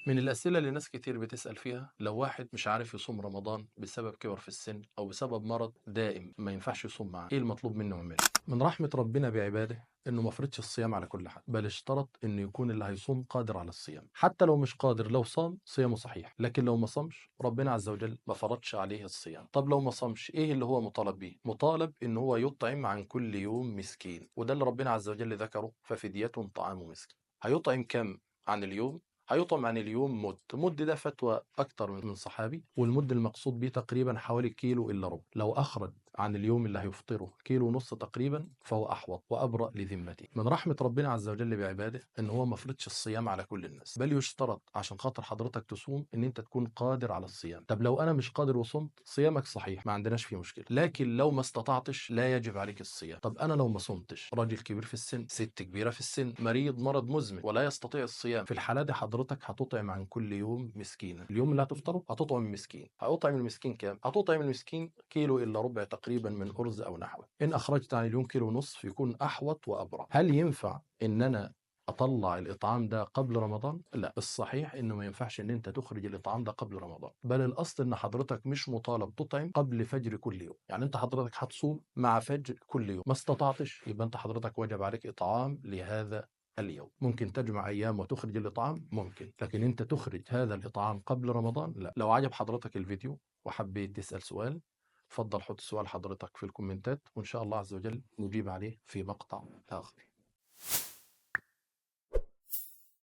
من الأسئلة اللي ناس كتير بتسأل فيها، لو واحد مش عارف يصوم رمضان بسبب كبر في السن أو بسبب مرض دائم ما ينفعش يصوم معاه، إيه المطلوب منه يعمله؟ من رحمة ربنا بعباده إنه ما فرضش الصيام على كل حد، بل اشترط إنه يكون اللي هيصوم قادر على الصيام، حتى لو مش قادر، لو صام صيامه صحيح، لكن لو ما صامش ربنا عز وجل ما فرضش عليه الصيام. طب لو ما صامش إيه اللي هو مطالب بيه؟ مطالب إن هو يطعم عن كل يوم مسكين، وده اللي ربنا عز وجل ذكره، ففدية طعام مسكين. هيطعم كم عن اليوم؟ هيطعم عن اليوم مد ده فتوى أكتر من صحابي، والمد المقصود بيه تقريبا حوالي كيلو إلا ربع. لو أخرج عن اليوم اللي هيفطره كيلو ونص تقريبا فهو أحوط وأبرأ لذمته. من رحمة ربنا عز وجل بعباده إن هو ما فرضش الصيام على كل الناس، بل يشترط عشان خاطر حضرتك تصوم إن أنت تكون قادر على الصيام. طب لو أنا مش قادر وصمت، صيامك صحيح ما عندناش فيه مشكلة، لكن لو ما استطعتش لا يجب عليك الصيام. طب أنا لو ما صمتش، راجل كبير في السن، ست كبيرة في السن، مريض مرض مزمن ولا يستطيع الصيام، في الحالة دي حضرتك هتطعم عن كل يوم مسكينا. اليوم اللي هتفطره هتطعم مسكين. هتطعم المسكين كام؟ هتطعم المسكين كيلو الا ربع تقريبا من ارز او نحوه. ان اخرجت عن اليوم كيلو ونصف يكون احوط وابرع. هل ينفع ان انا اطلع الاطعام ده قبل رمضان؟ لا، الصحيح انه ما ينفعش ان انت تخرج الاطعام ده قبل رمضان، بل الاصل ان حضرتك مش مطالب تطعم قبل فجر كل يوم. يعني انت حضرتك هتصوم مع فجر كل يوم، ما استطعتش يبقى انت حضرتك واجب عليك اطعام لهذا اليوم. ممكن تجمع أيام وتخرج الإطعام، ممكن، لكن أنت تخرج هذا الإطعام قبل رمضان لا. لو عجب حضرتك الفيديو وحبيت تسأل سؤال، اتفضل حط سؤال حضرتك في الكومنتات، وإن شاء الله عز وجل نجيب عليه في مقطع آخر.